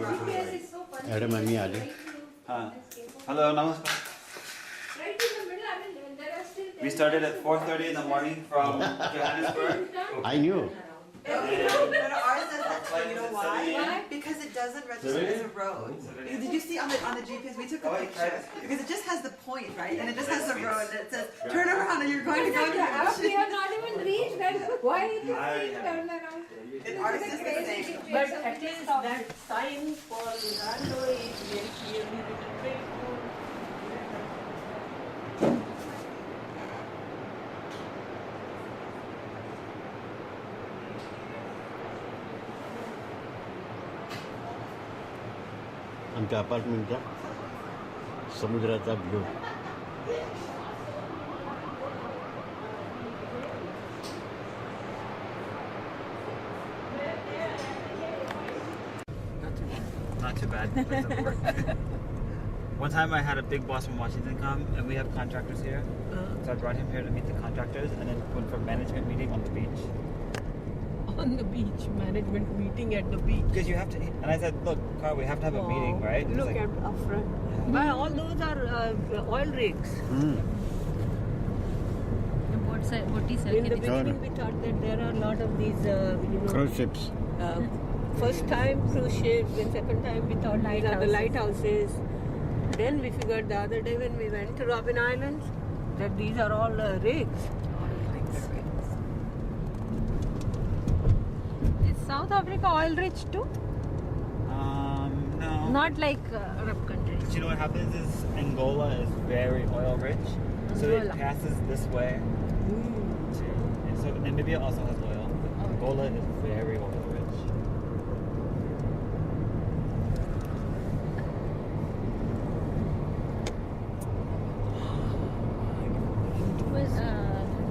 Madam आम्ही आले. Hello, namaskar. We started at 4:30 in the morning from Johannesburg. I knew. But ours does that too. You know why? Because it doesn't register as a road. Did you see on the GPS? We took a picture because it just has the point, right? And it just has the road that says turn around and you're going to go to the ocean. We have not even reached that. Why is it saying turn around? And ours is the same. But at least that sign for Uganda is very clearly written. आमच्या अपार्टमेंटचा समुद्राचा view. Not too bad. Doesn't work. One time I had a big boss from Washington come, and we have contractors here. So I brought him here to meet the contractors, and then went for a management meeting on the beach. On the beach, management meeting at the beach. Because you have to, and I said, look, Carl, we have to have a meeting, right? He's Look like, at up front. But all those are oil rigs. What he said? In the beginning, we thought that there are a lot of these, Cruise ships. first time cruise ships, then second time we thought these are the lighthouses. Then we figured the other day when we went to Robben Islands that these are all rigs. Is South Africa oil rich too? no. Not like Arab countries. But you know what happens is Angola is very oil rich, so it Angola. passes this way. And so Namibia also has oil, but Angola is very oil rich.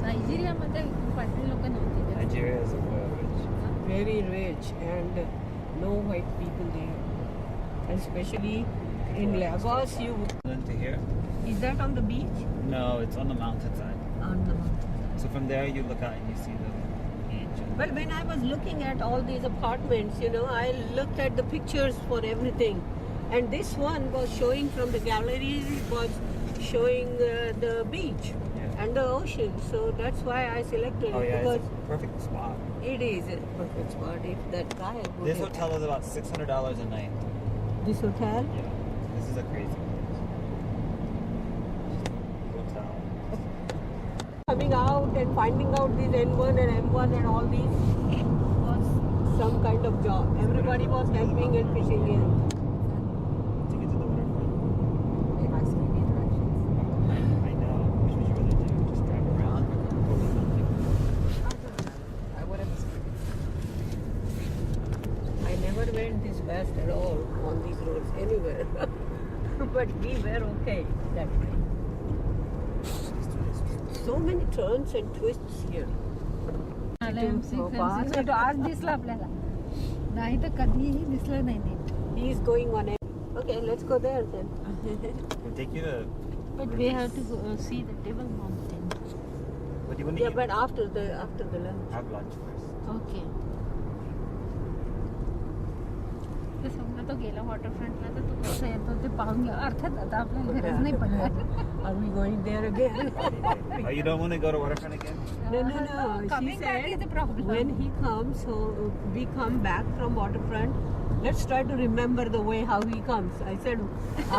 Nigeria मध्ये पांढरी लोक नव्हती. Nigeria is oil rich. Very rich and no white people there. Especially in Lagos, you To here? is that on the beach? No, it's on the mountainside. On the So from there you look out and you see the beach. Well, when I was looking at all these apartments, I looked at the pictures for everything. And this one was showing from the gallery, was showing the beach and the ocean. So that's why I selected Oh it yeah, because it's a perfect spot. it is a perfect spot. If that guy would This have- hotel is about $600 a night. This hotel? Yeah, this is a crazy place. Hotel. Coming out and finding out these N1 and M1 and all these was some kind of job. Everybody was helping and pitching in. To get to the waterfront. I know. Which would you rather do? Just drive around or go to something? I never went this fast at all on these roads anywhere. But we were okay that way. So many turns and twists here. आज दिसला आपल्याला, नाही तर कधीही दिसलं नाही NEET. He is going on it. Okay, let's go there then. We'll take you to. But we have to see the Table Mountain. What do you want to Yeah, eat? but after the lunch. Have lunch first. Okay. ते समजा तो गेला वॉटरफ्रंटला तर तो कसं येतो ते पाहून घ्या. अर्थात आता आपल्याला गरज नाही पडणार. Are we going there again? Oh, you don't want to go to waterfront again? No. She Coming back is said the problem. when he comes, so we come back from waterfront. Let's try to remember the way how he comes. I said,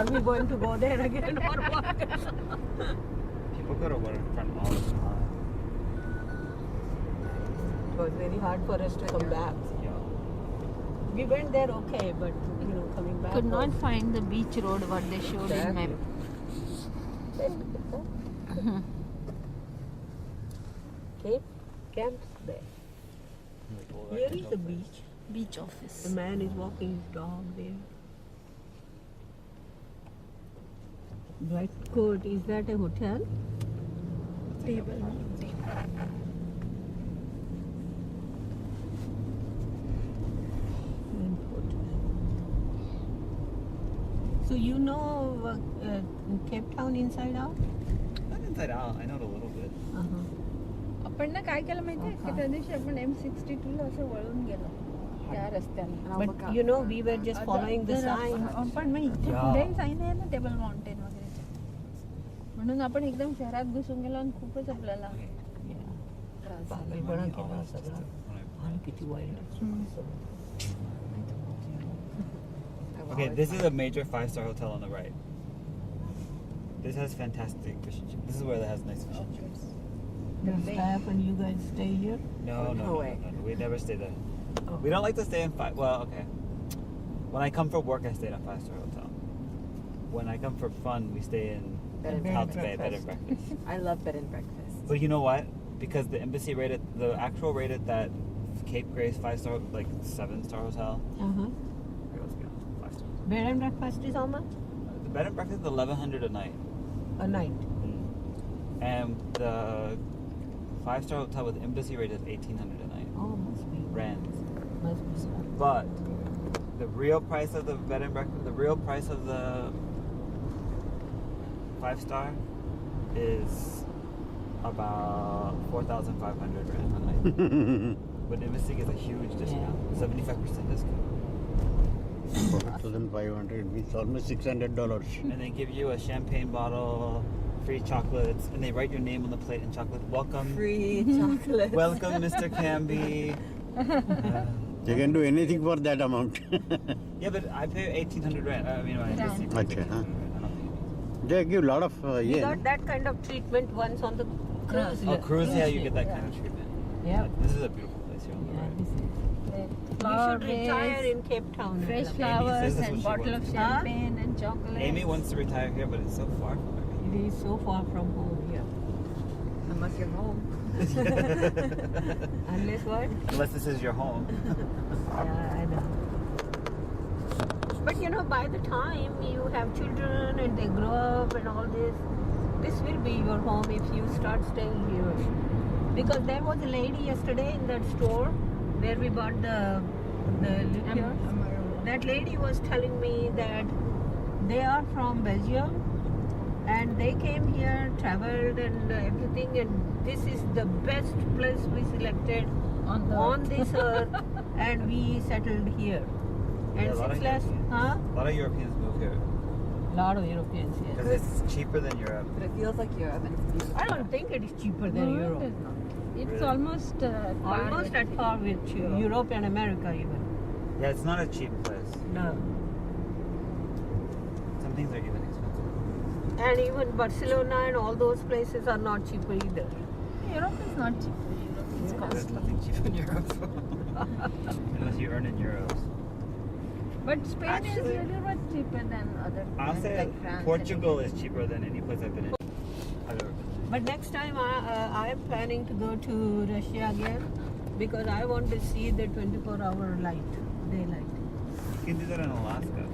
are we going to go there again or what? People go to waterfront all the time. It was very hard for us to come back. Yeah. We went there okay, but coming back. Could not was- find the beach road what they showed in map. Cape camps there. Like all that Here is control the place. beach. Beach office. The man is walking his dog there. Bright Court, is that a hotel? Table. So you know Cape Town inside out? Not inside out. I know it a little bit. Uh-huh. आपण ना काय केलं माहितीये की त्या दिवशी आपण M62 ला असं वळून गेलो. त्या रस्त्याला But you know, we were just following the sign. पण मग इथे Yeah. पुढे साईन आहे ना टेबल माउंटेन वगैरे म्हणून आपण एकदम शहरात घुसून गेलो आणि खूपच आपल्याला त्रास झाला. पागलपणा केला सगळा. आणि किती white. Okay, this is a major 5-star hotel on the right. This has fantastic fish and chips. This is where it has nice fish and chips. The staff and you guys stay here? No, way. no. We never stay there. Oh. We don't like to stay in well, okay. When I come for work, I stay in a 5-star hotel. When I come for fun, we stay in Bed and House Bay, breakfast. bed and breakfast. I love bed and breakfast. But you know what? Because the embassy rated, the actual rated that Cape Grace 5-star, like 7-star hotel. Uh-huh. Here, let's be honest, 5 stars. Bed and breakfast is how much? The bed and breakfast is $1,100 a night. A night. And the 5-star hotel with embassy rate is $1,800 a night. Oh, must be. Rands. Must be so. But the real price of the bed and breakfast, the real price of the 5-star is about 4,500 Rand a night. But embassy gets a huge discount, 75% discount. 4,500 means almost $600. And they give you a champagne bottle, free chocolates, and they write your name on the plate in chocolate. Welcome. Free chocolate. Welcome, Mr. Camby. They can do anything for that amount. Yeah, but I pay 1,800 Rand. I mean, my embassy pays Okay, 1,800 huh? Rand. I don't think They give a lot of We yen. got that kind of treatment once on the cruise. Oh, cruise, yeah, you get that Yeah. kind of treatment. Yeah. This is a beautiful place here on the Yeah, right. this is. You Flower should retire base, in Cape Town. fresh says flowers this is and what she bottle of wants. champagne and chocolate. Amy wants to retire here, but it's so far from her. It is so far from home, yeah. Unless you're home. Unless what? Unless this is your home. Yeah, I know. But you know, by the time you have children and they grow up and all this will be your home if you start staying here. Because there was a lady yesterday in that store where we bought the liquor. That lady was telling me that they are from Belgium and they came here, traveled and everything, and this is the best place we selected on this earth, and we settled here. And Yeah, a lot of since last, Europeans. A lot of Europeans move here lot of Europeans here. because it's cheaper than Europe. But it feels like Europe and it's beautiful. I don't think it is cheaper than No, Europe. it is not. It's Really? almost Almost at par with Europe and America even. Yeah, it's not a cheap place. No. Some things are even expensive. And even Barcelona and all those places are not cheaper either. Europe is not cheap. Europe is There's costly. nothing cheap in Europe. Unless you earn in euros. But Spain Actually- is really much cheaper than other I'll places say like France. Portugal is cheaper than any place I've been in. I've ever been. But next time I am planning to go to Russia again because I want to see the 24-hour light, daylight. You can do that in Alaska.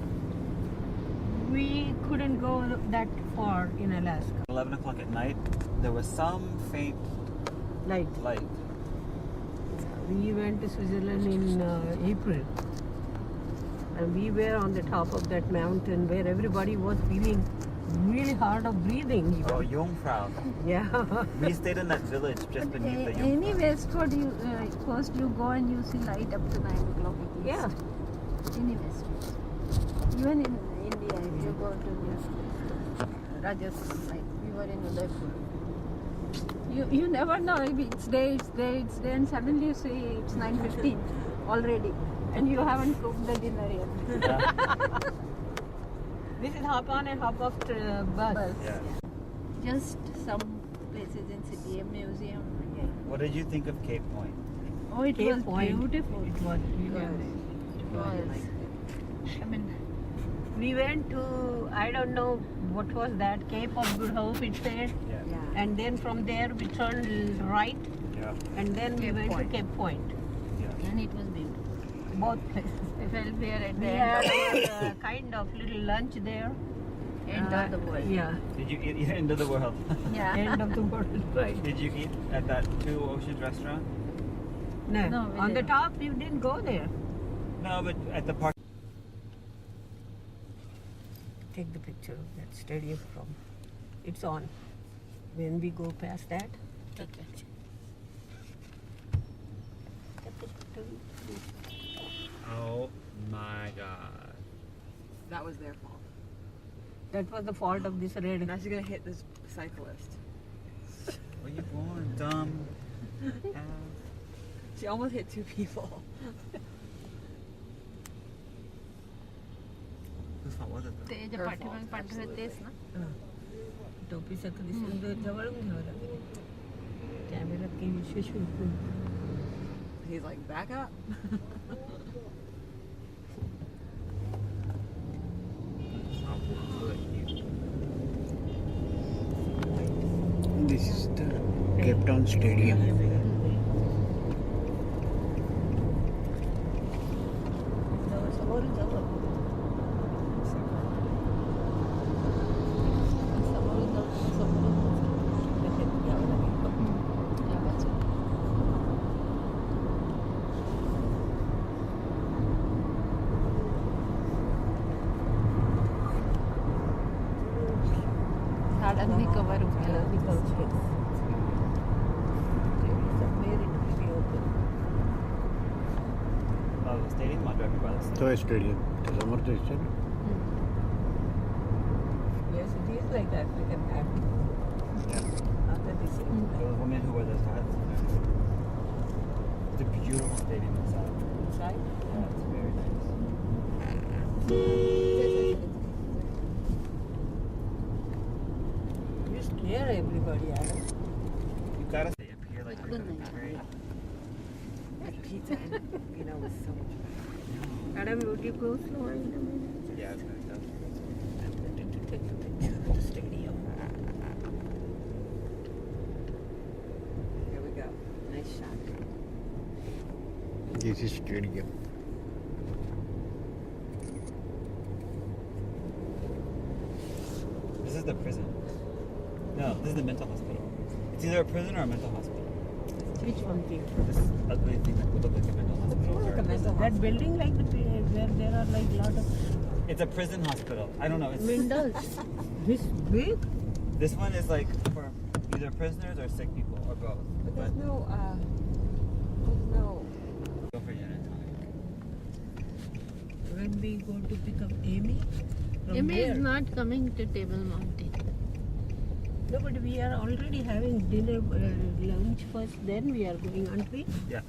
We couldn't go that far in Alaska. 11 o'clock at night, there was some faint Light. light. We went to Switzerland in April. And we were on the top of that mountain where everybody was feeling really hard of breathing. Even. Oh, Jungfrau. Yeah. We stayed in that village just But beneath the any Jungfrau. westward, you first you go and you see light up to 9 o'clock at least. Yeah. Any westward. Even in India, if you go to the Rajasthan, like we were in Udaipur. You never know. Maybe it's day, and suddenly you see it's 9:15 already, and you haven't cooked the dinner yet. Yeah. This is hop on and hop off bus. Bus. Yeah. Just some places in city, a museum. What did you think of Cape Point? Oh, it Cape was Point. beautiful. It was really Good. nice. It was. I mean, We went to, I don't know what was that, Cape of Good Hope it said. Yeah. Yeah. And then from there we turned right Yeah. and then we Cape went Point. to Cape Point. Yeah. and it was beautiful. Both places. I felt we are at We the had end our kind of little lunch there. end of the world. Yeah, Did you eat end of the world? Yeah. end of the world, right. Did you eat at that Two Oceans restaurant? No, No, we on the didn't. top we didn't go there. No, but at the park. Take the picture of that stadium from, it's on. When we go past that, take the picture. Oh my god. That was their fault. That was the fault of this red. Now she's gonna hit this cyclist. Where you going, dumb ass? She almost hit two people. Whose fault was it though? ते जे पाठीमागे पांढरे तेच ना टोपी सारखं दिसून जवळून घ्यावं लागेल कॅमेऱ्यात काही विशेष होत नाही. He's like, back up. I will put you. This is the Cape Town Stadium. जवळ समोरून जवळ समोरून जाऊ समोरून घ्यावं लागेल. या बाजूला. झाडांनी कव्हर केलं Oh, the stadium? I'll drive you by the stadium. तो स्टेडियम समोर तो दिसतं ना. Yes, it is like the African hat. Yeah. After this is Those women who wear those hats. It's a beautiful stadium inside. inside. Yeah, it's very nice. You scare everybody, Adam. You gotta stay up here like you're Good gonna night. marry. And pizza and, with so much. Adam, would you go slow in a minute? Yeah, it's gonna go. I'm going to take a picture of the stadium. Here we go. Nice shot. This is stadium. This is the prison. No, this is the mental hospital. It's either a prison or a mental hospital. Which one thing? This ugly thing that would look like a mental hospital. Like a or- mental That building like the where there are like lot of It's a prison hospital. I don't know. It's Windows. this big. this one is like for either prisoners or sick people or both. But there's But no, go for gin and tonic. When we go to pick up Amy from Amy there. is not coming to Table Mountain. No, but we are already having dinner, lunch first. Then we are going, aren't we? Yeah.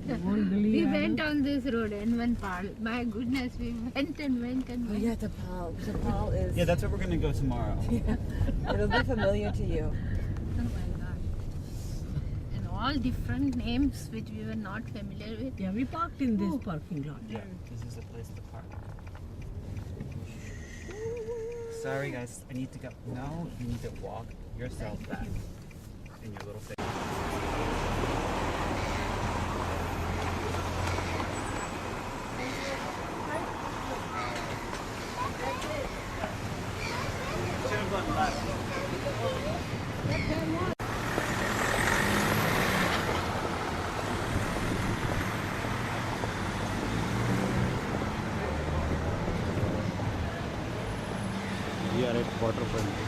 You won't believe. We Adam. went on this road and one pal. My goodness, we went and went and oh went. yeah, Tapal. Tapal is, Yeah, that's where we're gonna go tomorrow. it'll be familiar to you. Oh my god. And all different names which we were not familiar with. Yeah, we parked in this Oh. parking lot. Yeah, this is a place to park. Sorry guys, I need to go. No, you need to walk yourself back in your little face. Should have gone left. We are at waterfront.